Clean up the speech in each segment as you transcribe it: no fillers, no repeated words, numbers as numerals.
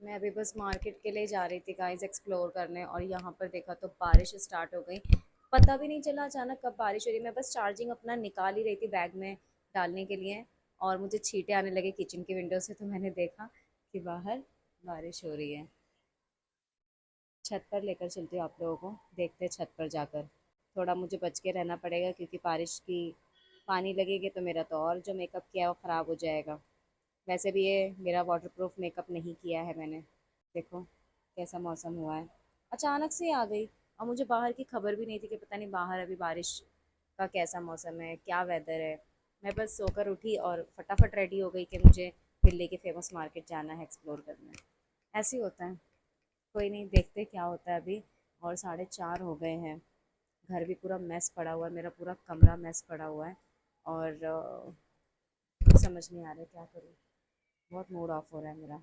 मैं अभी बस मार्केट के लिए जा रही थी गाइस, एक्सप्लोर करने, और यहाँ पर देखा तो बारिश स्टार्ट हो गई। पता भी नहीं चला अचानक कब बारिश हो रही। मैं बस चार्जिंग अपना निकाल ही रही थी बैग में डालने के लिए, और मुझे छींटे आने लगे किचन की विंडो से, तो मैंने देखा कि बाहर बारिश हो रही है। छत पर लेकर चलती हूँ आप लोगों को, देखते हैं छत पर जाकर। थोड़ा मुझे बच के रहना पड़ेगा क्योंकि बारिश की पानी लगेगी तो मेरा तो और जो मेकअप किया है वो ख़राब हो जाएगा। वैसे भी ये मेरा वाटरप्रूफ मेकअप नहीं किया है मैंने। देखो कैसा मौसम हुआ है, अचानक से आ गई। और मुझे बाहर की खबर भी नहीं थी कि पता नहीं बाहर अभी बारिश का कैसा मौसम है, क्या वेदर है। मैं बस सोकर उठी और फटाफट रेडी हो गई कि मुझे दिल्ली की फेमस मार्केट जाना है, एक्सप्लोर करना है। ऐसे ही होता है। कोई नहीं, देखते क्या होता है अभी। और 4:30 हो गए हैं। घर भी पूरा मेस पड़ा हुआ है, मेरा पूरा कमरा मेस पड़ा हुआ है। और कुछ समझ नहीं आ रहा है क्या करूँ। बहुत मूड ऑफ हो रहा है मेरा।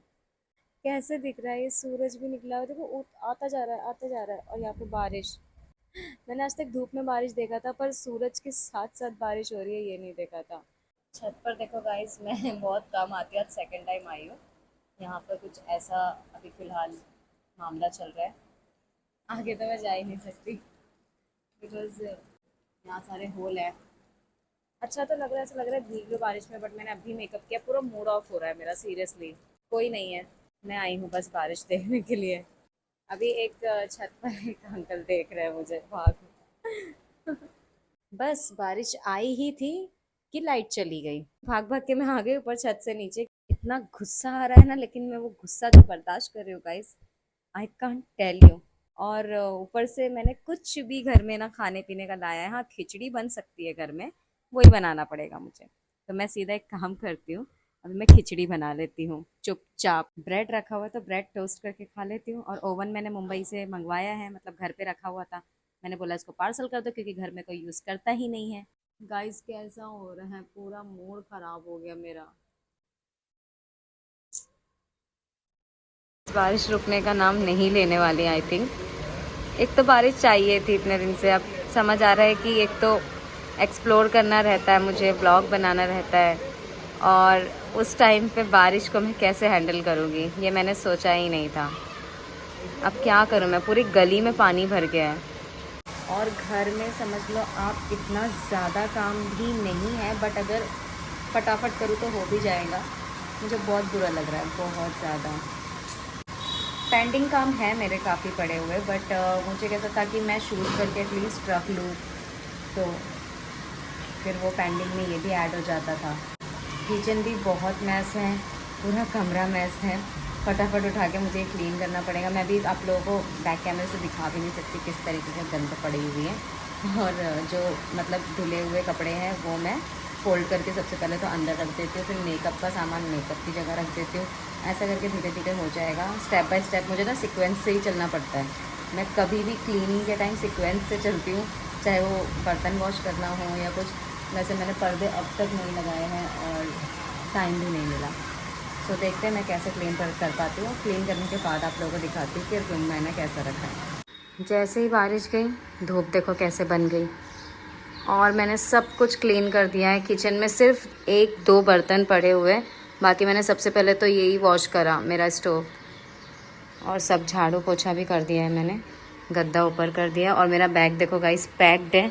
कैसे दिख रहा है ये, सूरज भी निकला हुआ है, देखो आता जा रहा है, आता जा रहा है, और यहाँ पे बारिश। मैंने आज तक धूप में बारिश देखा था, पर सूरज के साथ साथ बारिश हो रही है ये नहीं देखा था। छत पर देखो गाइस, मैं बहुत कम आती हूँ, आज सेकंड टाइम आई हूँ। यहाँ पर कुछ ऐसा अभी फ़िलहाल मामला चल रहा है। आगे तो मैं जा ही नहीं सकती बिकॉज यहाँ सारे होल है। अच्छा तो लग रहा है, ऐसा लग रहा है भीग लो बारिश में, बट मैंने अभी मेकअप किया, पूरा मूड ऑफ हो रहा है मेरा सीरियसली। कोई नहीं है, मैं आई हूँ बस बारिश देखने के लिए। अभी एक छत पर एक अंकल देख रहे हैं मुझे, भाग। बस बारिश आई ही थी कि लाइट चली गई। भाग भाग के मैं आ गई ऊपर छत से नीचे। इतना गुस्सा आ रहा है ना, लेकिन मैं वो गुस्सा जो बर्दाश्त कर रही हूँ guys, I can't tell you. और ऊपर से मैंने कुछ भी घर में ना खाने पीने का लाया है। हाँ, खिचड़ी बन सकती है घर में, वही बनाना पड़ेगा मुझे। तो मैं सीधा एक काम करती हूँ, अभी मैं खिचड़ी बना लेती हूँ चुपचाप। ब्रेड रखा हुआ है तो ब्रेड टोस्ट करके खा लेती हूँ, और ओवन मैंने मुंबई से मंगवाया है, मतलब घर पे रखा हुआ था। मैंने बोला इसको पार्सल कर दो क्योंकि घर में कोई यूज़ करता ही नहीं है। गाइस कैसा हो रहा है, पूरा मूड खराब हो गया मेरा। बारिश रुकने का नाम नहीं लेने वाली आई थिंक। एक तो बारिश चाहिए थी इतने दिन से, अब समझ आ रहा है कि एक तो एक्सप्लोर करना रहता है, मुझे व्लॉग बनाना रहता है, और उस टाइम पे बारिश को मैं कैसे हैंडल करूँगी ये मैंने सोचा ही नहीं था। अब क्या करूँ, मैं पूरी गली में पानी भर गया है। और घर में समझ लो आप इतना ज़्यादा काम भी नहीं है, बट अगर फटाफट करूँ तो हो भी जाएगा। मुझे बहुत बुरा लग रहा है, बहुत ज़्यादा। पेंडिंग काम है मेरे काफ़ी पड़े हुए, बट मुझे कैसा था कि मैं शूट करके एटलीस्ट रख लूँ, तो फिर वो पेंडिंग में ये भी ऐड हो जाता था। किचन भी बहुत मैस है, पूरा कमरा मैस है। फटाफट उठा के मुझे क्लीन करना पड़ेगा। मैं भी आप लोगों को बैक कैमरे से दिखा भी नहीं सकती किस तरीके से गंद पड़ी हुई है। और जो मतलब धुले हुए कपड़े हैं वो मैं फ़ोल्ड करके सबसे पहले तो अंदर रख देती हूँ, फिर मेकअप का सामान मेकअप की जगह रख देती हूँ। ऐसा करके धीरे धीरे हो जाएगा, स्टेप बाय स्टेप। मुझे ना सीक्वेंस से ही चलना पड़ता है। मैं कभी भी क्लीनिंग के टाइम सीक्वेंस से चलती हूँ, चाहे वो बर्तन वॉश करना हो या कुछ। वैसे मैंने पर्दे अब तक नहीं लगाए हैं और टाइम भी नहीं मिला। सो देखते हैं मैं कैसे क्लीन कर पाती हूँ। क्लीन करने के बाद आप लोगों को दिखाती हूँ कि रूम मैंने कैसा रखा है। जैसे ही बारिश गई, धूप देखो कैसे बन गई, और मैंने सब कुछ क्लीन कर दिया है। किचन में सिर्फ एक दो बर्तन पड़े हुए हैं, बाकी मैंने सबसे पहले तो यही वॉश करा, मेरा स्टोव। और सब झाड़ू पोछा भी कर दिया है मैंने, गद्दा ऊपर कर दिया। और मेरा बैग देखो गाइस पैक्ड है,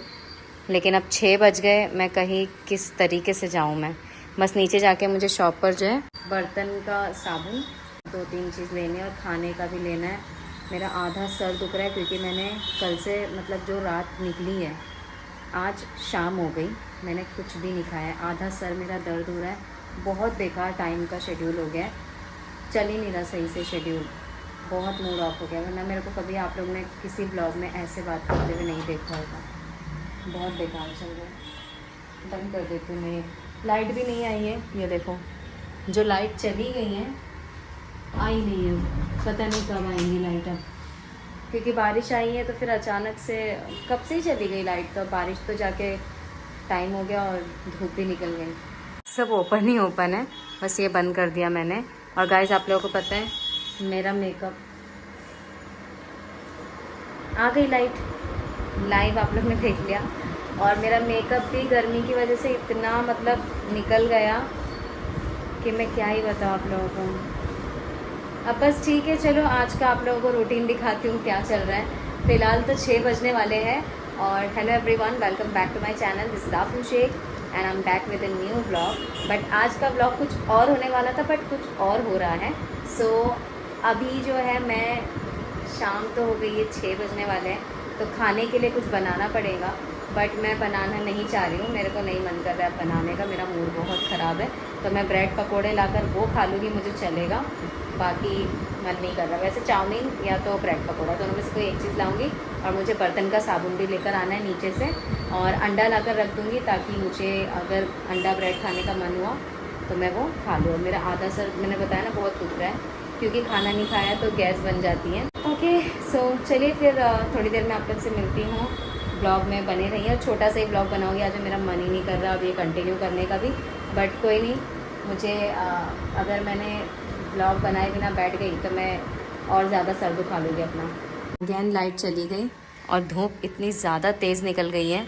लेकिन अब 6 बज गए, मैं कहीं किस तरीके से जाऊँ मैं। बस नीचे जाके मुझे शॉप पर जो है बर्तन का साबुन 2-3 चीज़ लेनी है, और खाने का भी लेना है। मेरा आधा सर दुख रहा है क्योंकि मैंने कल से मतलब जो रात निकली है, आज शाम हो गई, मैंने कुछ भी नहीं खाया है। आधा सर मेरा दर्द हो रहा है, बहुत बेकार टाइम का शेड्यूल हो गया है, चल ही नहीं रहा सही से शेड्यूल। बहुत मूड ऑफ हो गया, वरना मेरे को कभी आप लोग ने किसी ब्लॉग में ऐसे बात करते हुए नहीं देखा होगा। बहुत बेकार चल रहा है। बंद कर देती हूँ मैं ये। लाइट भी नहीं आई है, ये देखो। जो लाइट चली गई है आई नहीं है, पता नहीं कब आएंगी लाइट अब, क्योंकि बारिश आई है तो फिर अचानक से कब से ही चली गई लाइट, तो बारिश तो जाके टाइम हो गया और धूप भी निकल गई। सब ओपन ही ओपन है, बस ये बंद कर दिया मैंने। और गाइस आप लोगों को पता है मेरा मेकअप, आ गई लाइट, लाइव आप लोग ने देख लिया। और मेरा मेकअप भी गर्मी की वजह से इतना मतलब निकल गया कि मैं क्या ही बताऊँ आप लोगों को। अब बस ठीक है, चलो आज का आप लोगों को रूटीन दिखाती हूँ क्या चल रहा है। फ़िलहाल तो 6 बजने वाले हैं। और hello everyone, welcome back to my channel, this is Afreen Shaikh and I am back with a new vlog. But आज का व्लॉग कुछ और होने वाला था, बट कुछ और हो रहा है। सो अभी जो है मैं, शाम तो हो गई है, 6 बजने वाले हैं, तो खाने के लिए कुछ बनाना पड़ेगा। बट मैं बनाना नहीं चाह रही हूँ, मेरे को नहीं मन कर रहा है बनाने का, मेरा मूड बहुत ख़राब है। तो मैं ब्रेड पकोड़े लाकर वो खा लूँगी, मुझे चलेगा, बाकी मन नहीं कर रहा। वैसे चाउमीन या तो ब्रेड पकोड़ा, दोनों में से कोई एक चीज़ लाऊंगी। और मुझे बर्तन का साबुन भी लेकर आना है नीचे से, और अंडा लाकर रख दूँगी ताकि मुझे अगर अंडा ब्रेड खाने का मन हुआ तो मैं वो खा लूँ। मेरा आधा सर, मैंने बताया ना, बहुत दुख रहा है क्योंकि खाना नहीं खाया तो गैस बन जाती है। ओके, सो चलिए फिर थोड़ी देर में आप लोग से मिलती हूँ। ब्लॉग में बने रहिए, और छोटा सा ही ब्लॉग बनाऊँगी। आज मेरा मन ही नहीं कर रहा अब ये कंटिन्यू करने का भी, बट कोई नहीं। मुझे अगर मैंने ब्लॉग बनाए बिना बैठ गई तो मैं और ज़्यादा सर दुखा लूँगी अपना। अगेन लाइट चली गई और धूप इतनी ज़्यादा तेज़ निकल गई है।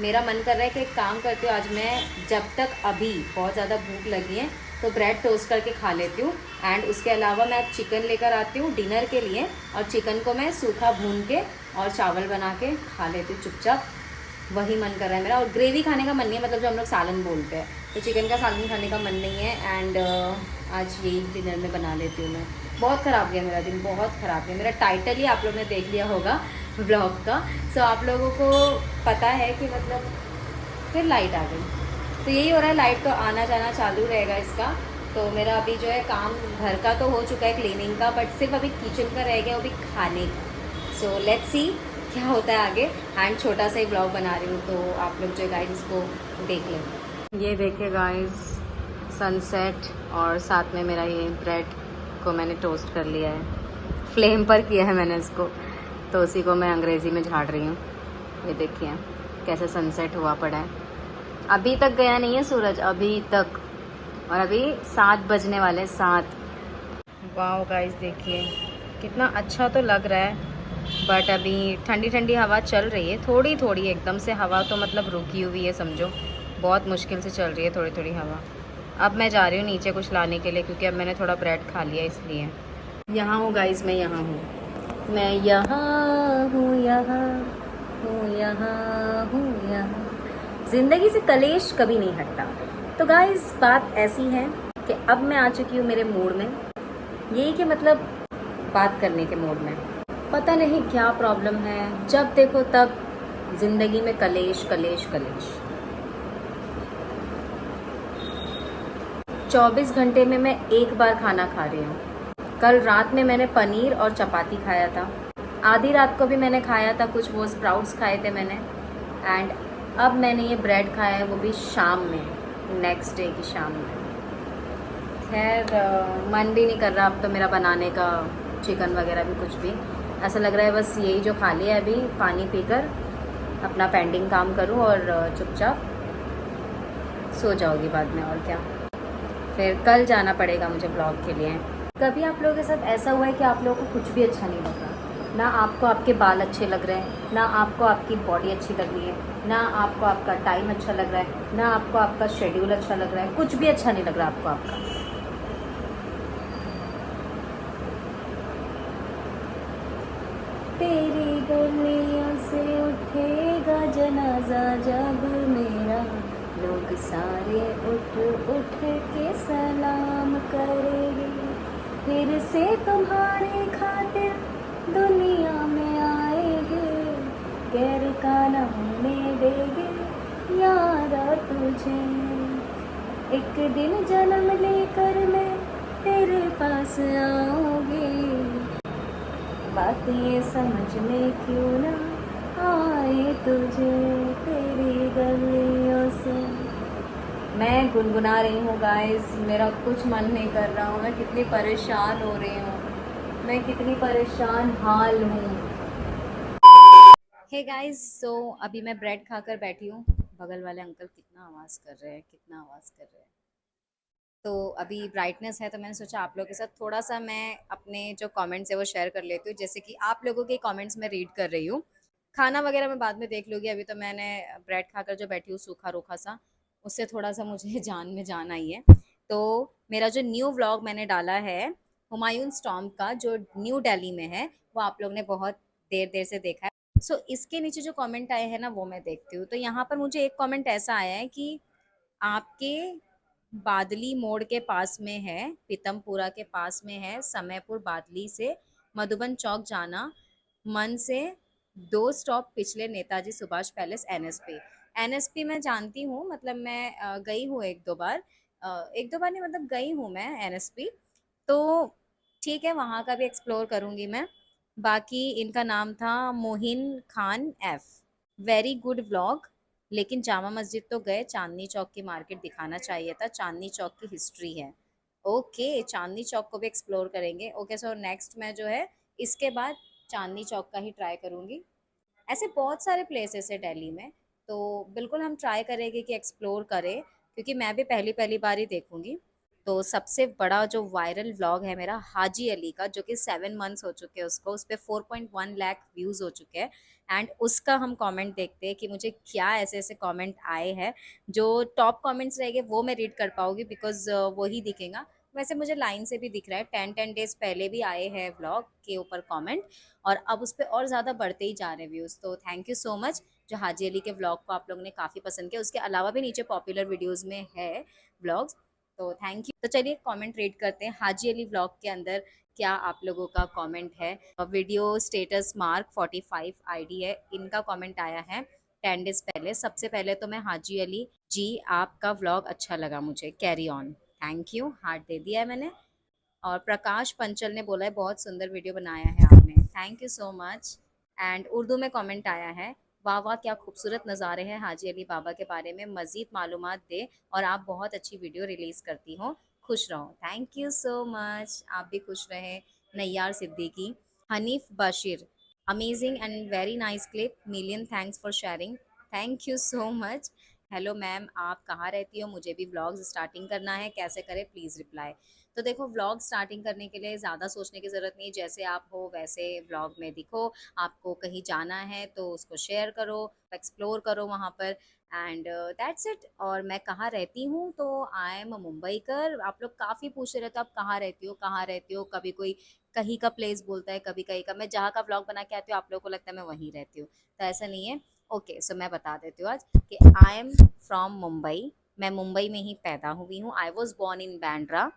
मेरा मन कर रहा है कि एक काम करती हूँ आज मैं, जब तक अभी बहुत ज़्यादा भूख लगी है तो ब्रेड टोस्ट करके खा लेती हूँ। एंड उसके अलावा मैं चिकन लेकर आती हूँ डिनर के लिए, और चिकन को मैं सूखा भून के और चावल बना के खा लेती हूँ चुपचाप। वही मन कर रहा है मेरा, और ग्रेवी खाने का मन नहीं है, मतलब जो हम लोग सालन बोलते हैं, तो चिकन का सालन खाने का मन नहीं है। एंड आज यही डिनर में बना लेती हूँ मैं। बहुत ख़राब गया मेरा दिन, बहुत ख़राब गया मेरा। टाइटल ही आप लोग ने देख लिया होगा व्लॉग का। सो आप लोगों को पता है कि मतलब फिर लाइट आ गई, तो यही हो रहा है, लाइट तो आना जाना चालू रहेगा इसका। तो मेरा अभी जो है काम घर का तो हो चुका है, क्लीनिंग का, बट सिर्फ अभी किचन का रह गया, वो भी खाने का। सो लेट्स सी क्या होता है आगे। एंड छोटा सा ही ब्लॉग बना रही हूँ, तो आप लोग जो गाइस इसको देख लें। ये देखिए गाइस, सनसेट, और साथ में मेरा ये ब्रेड को मैंने टोस्ट कर लिया है, फ्लेम पर किया है मैंने इसको, तो उसी को मैं अंग्रेज़ी में झाड़ रही हूँ। ये देखिए कैसे सनसेट हुआ पड़ा है। अभी तक गया नहीं है सूरज, अभी तक, और अभी 7 बजने वाले, 7। वाह गाइस देखिए कितना अच्छा तो लग रहा है, बट अभी ठंडी ठंडी हवा चल रही है, थोड़ी थोड़ी, एकदम से हवा तो मतलब रुकी हुई है समझो, बहुत मुश्किल से चल रही है थोड़ी थोड़ी हवा। अब मैं जा रही हूँ नीचे कुछ लाने के लिए, क्योंकि अब मैंने थोड़ा ब्रेड खा लिया इसलिए। यहाँ हूँ गाइस, मैं यहाँ हूँ, मैं यहाँ हूँ, यहाँ हूँ, यहाँ हूँ, यहाँ। ज़िंदगी से कलेश कभी नहीं हटता। तो गाइस बात ऐसी है कि अब मैं आ चुकी हूँ मेरे मूड में, यही कि मतलब बात करने के मूड में। पता नहीं क्या प्रॉब्लम है, जब देखो तब ज़िंदगी में कलेश कलेश कलेश। 24 घंटे में मैं एक बार खाना खा रही हूँ। कल रात में मैंने पनीर और चपाती खाया था, आधी रात को भी मैंने खाया था कुछ, वो स्प्राउट्स खाए थे मैंने। एंड अब मैंने ये ब्रेड खाया है, वो भी शाम में, नेक्स्ट डे की शाम में। खैर मन भी नहीं कर रहा अब तो मेरा बनाने का, चिकन वगैरह भी कुछ भी। ऐसा लग रहा है बस यही जो खा लिया है अभी, पानी पीकर अपना पेंडिंग काम करूं और चुपचाप सो जाओगी बाद में, और क्या। फिर कल जाना पड़ेगा मुझे ब्लॉग के लिए। कभी आप लोगों के साथ ऐसा हुआ है कि आप लोगों को कुछ भी अच्छा नहीं लग रहा? ना आपको आपके बाल अच्छे लग रहे हैं, ना आपको आपकी बॉडी अच्छी लग रही है, ना आपको आपका टाइम अच्छा लग रहा है, ना आपको आपका शेड्यूल अच्छा लग रहा है, कुछ भी अच्छा नहीं लग रहा आपको आपका। तेरी गलियों से उठेगा जनाजा जब मेरा, लोग सारे उठ उठ के सलाम करेंगे, फिर से तुम्हारे खातिर दुनिया में आएंगे, गैर का न होने देंगे यारा तुझे। एक दिन जन्म लेकर मैं तेरे पास आऊंगी, बात ये समझ में क्यों ना आए तुझे तेरी गलियों से। मैं गुनगुना रही हूँ गाइस, मेरा कुछ मन नहीं कर रहा हूँ, मैं कितनी परेशान हो रही हूँ, मैं कितनी परेशान हाल हूँ। हे गाइस, सो अभी मैं ब्रेड खाकर बैठी हूँ। बगल वाले अंकल कितना आवाज़ कर रहे हैं, कितना आवाज़ कर रहे हैं। तो अभी ब्राइटनेस है, तो मैंने सोचा आप लोगों के साथ थोड़ा सा मैं अपने जो कमेंट्स है वो शेयर कर लेती हूँ, जैसे कि आप लोगों के कमेंट्स में रीड कर रही हूँ। खाना वगैरह मैं बाद में देख लूँगी, अभी तो मैंने ब्रेड खाकर जो बैठी हूँ सूखा रूखा सा, उससे थोड़ा सा मुझे जान में जान आई है। तो मेरा जो न्यू व्लॉग मैंने डाला है हुमायूं टॉम्ब का जो न्यू दिल्ली में है, वो आप लोग ने बहुत देर देर से देखा है। सो इसके नीचे जो कमेंट आए हैं ना, वो मैं देखती हूँ। तो यहाँ पर मुझे एक कमेंट ऐसा आया है कि आपके बादली मोड़ के पास में है, पीतमपुरा के पास में है, समयपुर बादली से मधुबन चौक जाना, मन से 2 स्टॉप पिछले Netaji Subhash palace, NSP. NSP मैं जानती हूँ, मतलब मैं गई हूँ 1-2 बार। 1-2 बार नहीं, मतलब गई हूँ मैं एनएसपी। तो ठीक है, वहाँ का भी एक्सप्लोर करूँगी मैं। बाकी इनका नाम था Mohin Khan F. Very good vlog, लेकिन जामा मस्जिद तो गए, चांदनी चौक की मार्केट दिखाना चाहिए था, चांदनी चौक की हिस्ट्री है। ओके, चांदनी चौक को भी एक्सप्लोर करेंगे। ओके, सो नेक्स्ट मैं जो है इसके बाद चांदनी चौक का ही ट्राई करूँगी। ऐसे बहुत सारे प्लेसेस है दिल्ली में, तो बिल्कुल हम ट्राई करेंगे कि एक्सप्लोर करें, क्योंकि मैं भी पहली पहली बार ही देखूंगी। तो सबसे बड़ा जो वायरल व्लॉग है मेरा हाजी अली का, जो कि 7 मंथ्स हो चुके हैं उसको, उस पर 4.1 लाख व्यूज हो चुके हैं। एंड उसका हम कमेंट देखते हैं कि मुझे क्या ऐसे ऐसे कमेंट आए हैं। जो टॉप कमेंट्स रहेंगे वो मैं रीड कर पाऊंगी, बिकॉज वही दिखेगा। वैसे मुझे लाइन से भी दिख रहा है, 10 डेज पहले भी आए हैं व्लॉग के ऊपर कमेंट, और अब उस पर और ज़्यादा बढ़ते ही जा रहे हैं व्यूज़। तो थैंक यू सो मच जो हाजी अली के व्लॉग को आप लोगों ने काफ़ी पसंद किया। उसके अलावा भी नीचे पॉपुलर वीडियोज़ में है व्लॉग्स, तो थैंक यू। तो चलिए कमेंट रीड करते हैं हाजी अली व्लॉग के अंदर क्या आप लोगों का कमेंट है। वीडियो स्टेटस मार्क 45 आईडी है, इनका कमेंट आया है 10 डेज पहले। सबसे पहले तो मैं हाजी अली जी, आपका व्लॉग अच्छा लगा मुझे, carry on. Thank you, heart दे दिया है मैंने। और प्रकाश पंचल ने बोला है बहुत सुंदर वीडियो बनाया है आपने, thank you so much. And Urdu में कमेंट आया है, वाह वाह क्या खूबसूरत नज़ारे हैं, हाजी अली बाबा के बारे में मज़ीद मालूमात दे, और आप बहुत अच्छी वीडियो रिलीज़ करती हो, खुश रहो। थैंक यू सो मच, आप भी खुश रहें। Naiyar Siddiqui, Hanif Bashir, amazing and very nice clip, million thanks for sharing, thank you so much. Hello ma'am, आप कहाँ रहती हो, मुझे भी व्लॉग्स स्टार्टिंग करना है, कैसे करें प्लीज़ रिप्लाई। तो देखो, व्लॉग स्टार्टिंग करने के लिए ज़्यादा सोचने की ज़रूरत नहीं है, जैसे आप हो वैसे व्लॉग में दिखो। आपको कहीं जाना है तो उसको शेयर करो, एक्सप्लोर करो वहाँ पर, एंड दैट्स इट। और मैं कहाँ रहती हूँ, तो आई एम अ मुंबईकर। आप लोग काफ़ी पूछ रहे थे आप कहाँ रहती हो, कहाँ रहती हो, कभी कोई कहीं का प्लेस बोलता है, कभी कहीं का। मैं जहाँ का व्लॉग बना के आती हूँ आप लोगों को लगता है मैं वहीं रहती हूँ, तो ऐसा नहीं है। ओके, सो मैं बता देती हूँ आज कि आई एम फ्रॉम मुंबई। मैं मुंबई में ही पैदा हुई हूँ। I was born in Bandra,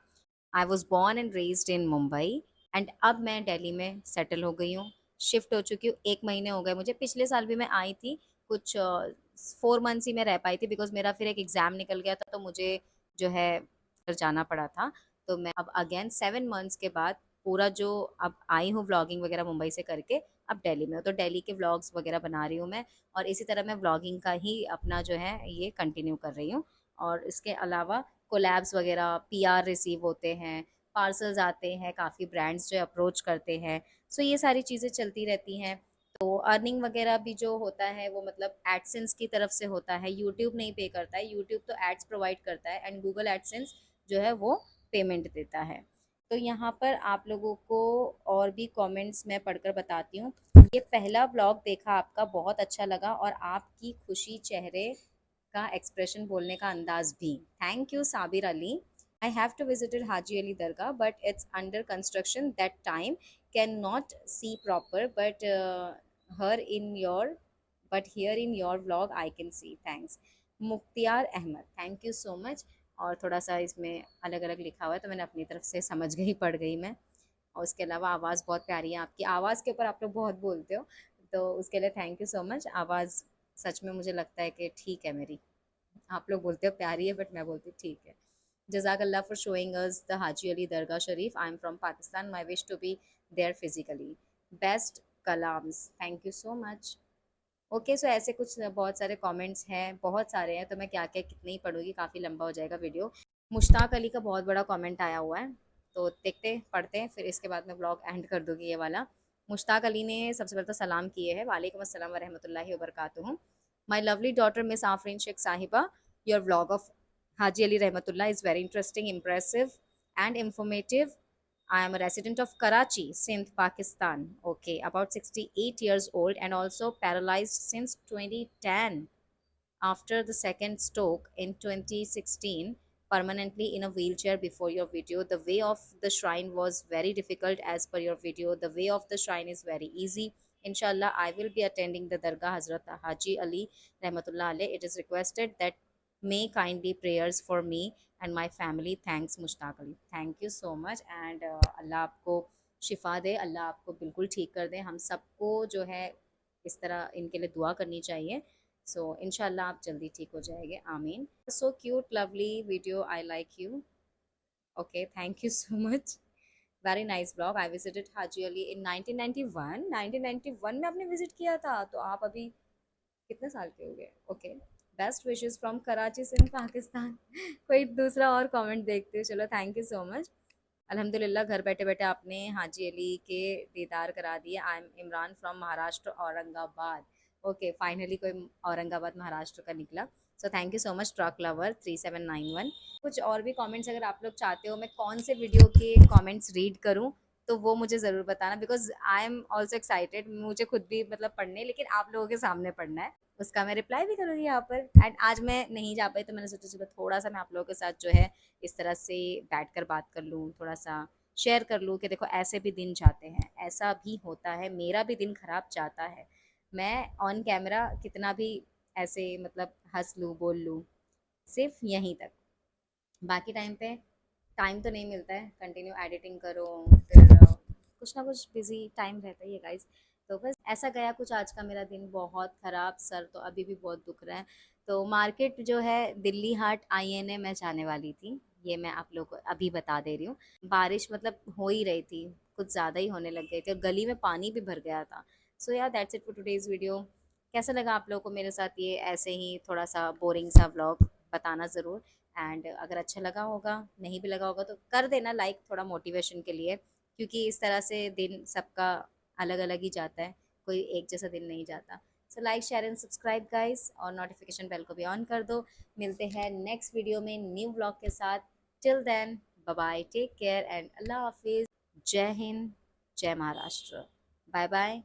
I was born and raised in Mumbai, and अब मैं दिल्ली में सेटल हो गई हूँ, शिफ्ट हो चुकी हूँ। 1 महीने हो गए मुझे, पिछले साल भी मैं आई थी, कुछ 4 मंथ्स ही मैं रह पाई थी, बिकॉज मेरा फिर एक एग्ज़ाम निकल गया था, तो मुझे जो है फिर जाना पड़ा था। तो मैं अब अगेन 7 मंथ्स के बाद पूरा जो अब आई हूँ व्लॉगिंग वगैरह मुंबई से करके, अब दिल्ली में हूँ, तो दिल्ली के व्लॉग्स वगैरह बना रही हूँ मैं। और इसी तरह मैं व्लॉगिंग का ही अपना जो है ये कंटिन्यू कर रही हूँ। और इसके अलावा कोलैब्स वगैरह, पीआर रिसीव होते हैं, पार्सल्स आते हैं, काफ़ी ब्रांड्स जो अप्रोच करते हैं। सो ये सारी चीज़ें चलती रहती हैं। तो अर्निंग वगैरह भी जो होता है वो मतलब एडसेंस की तरफ से होता है, यूट्यूब नहीं पे करता है। यूट्यूब तो एड्स प्रोवाइड करता है, एंड गूगल एडसेंस जो है वो पेमेंट देता है। तो यहाँ पर आप लोगों को और भी कमेंट्स मैं पढ़कर बताती हूँ। ये पहला ब्लॉग देखा आपका, बहुत अच्छा लगा, और आपकी खुशी चेहरे का एक्सप्रेशन, बोलने का अंदाज भी, thank you Sabir Ali. I have to visit Haji Ali Dargah, but it's under construction that time. Cannot see proper, but her in your, but here in your vlog I can see. Thanks. Mukhtiyar Ahmed, thank you so much. और थोड़ा सा इसमें अलग अलग लिखा हुआ है, तो मैंने अपनी तरफ से समझ गई, पढ़ गई मैं। और उसके अलावा आवाज़ बहुत प्यारी है आपकी, आवाज़ के ऊपर आप लोग बहुत बोलते हो, तो उसके लिए थैंक यू सो मच। आवाज़ सच में मुझे लगता है कि ठीक है मेरी। आप लोग बोलते हो प्यारी है, बट मैं बोलती हूँ ठीक है। Jazakallah for showing us the Haji Ali Dargah Sharif. I'm from Pakistan. My wish to be there physically. Best Kalams. Thank you so much. Okay, so ऐसे कुछ बहुत सारे कमेंट्स हैं, बहुत सारे हैं, तो मैं क्या क्या कितने ही पढ़ूंगी, काफ़ी लंबा हो जाएगा वीडियो। मुश्ताक अली का बहुत बड़ा कमेंट आया हुआ है, तो देखते पढ़ते हैं, फिर इसके बाद मैं ब्लॉग एंड कर दूंगी ये वाला। मुश्ताक अली ने सबसे पहले तो सलाम किए हैं, वालेकुम अस्सलाम व रहमतुल्लाहि व बरकातुहू। My lovely daughter miss Afreen Shaikh साहिबा, your vlog of Haji Ali Rahmatullah is very interesting, impressive, and informative. I am a resident of Karachi, Sindh, Pakistan. Okay, about 68 years old and also paralyzed since 2010. After the second stroke in 2016, permanently in a wheelchair before your video. The way of the shrine was very difficult as per your video. The way of the shrine is very easy. Inshallah, I will be attending the Dargah Hazrat Haji Ali Rahmatullah Alayh. It is requested that may kindly prayers for me and my family. Thanks Mushtaq Ali. Thank you so much and अल्लाह आपको शिफा दे, अल्लाह आपको बिल्कुल ठीक कर दे। हम सबको जो है इस तरह इनके लिए दुआ करनी चाहिए। सो इंशाल्लाह आप जल्दी ठीक हो जाएंगे, आमीन। So cute lovely video, I like you. Okay, thank you so much. Very nice blog. I visited Haji Ali in 1991। 1991 में आपने विजिट किया था, तो आप अभी कितने साल के हो गए? Okay. Best wishes from Karachi Sindh Pakistan. कोई दूसरा और कमेंट देखते हो? चलो, थैंक यू सो मच। अल्हम्दुलिल्लाह घर बैठे बैठे आपने हाजी अली के दीदार करा दिए। I am Imran from Maharashtra, Aurangabad. Okay, finally कोई औरंगाबाद महाराष्ट्र का निकला। So thank you so much truck lover 3791। कुछ और भी कमेंट्स अगर आप लोग चाहते हो मैं कौन से वीडियो के कमेंट्स रीड करूं, तो वो मुझे ज़रूर बताना, because I am also excited. मुझे खुद भी मतलब पढ़ने, लेकिन आप लोगों के सामने पढ़ना है, उसका मैं रिप्लाई भी करूँगी यहाँ पर। एंड आज मैं नहीं जा पाई, तो मैंने सोचा चलो थोड़ा सा मैं आप लोगों के साथ जो है इस तरह से बैठ कर बात कर लूँ, थोड़ा सा शेयर कर लूँ कि देखो ऐसे भी दिन जाते हैं, ऐसा भी होता है, मेरा भी दिन खराब जाता है। मैं ऑन कैमरा कितना भी ऐसे मतलब हंस लूँ, बोल लूँ, सिर्फ यहीं तक। बाकी टाइम पे टाइम तो नहीं मिलता है, कंटिन्यू एडिटिंग करो, फिर कुछ ना कुछ बिजी टाइम रहता ही है गाइस। तो बस ऐसा गया कुछ आज का मेरा दिन, बहुत ख़राब। सर तो अभी भी बहुत दुख रहा है। तो मार्केट जो है दिल्ली हाट आईएनए मैं जाने वाली थी, ये मैं आप लोगों को अभी बता दे रही हूँ। बारिश मतलब हो ही रही थी, कुछ ज़्यादा ही होने लग गई थी और गली में पानी भी भर गया था। सो या that's it for today's video. कैसा लगा आप लोगों को मेरे साथ ये ऐसे ही थोड़ा सा बोरिंग सा व्लॉग, बताना ज़रूर। एंड अगर अच्छा लगा होगा, नहीं भी लगा होगा तो कर देना लाइक, थोड़ा मोटिवेशन के लिए, क्योंकि इस तरह से दिन सबका अलग अलग ही जाता है, कोई एक जैसा दिन नहीं जाता। So like share and subscribe guys, और नोटिफिकेशन बेल को भी ऑन कर दो। मिलते हैं नेक्स्ट वीडियो में न्यू ब्लॉग के साथ। Till then bye bye, take care and Allah हाफिज़। जय हिंद, जय महाराष्ट्र। Bye bye.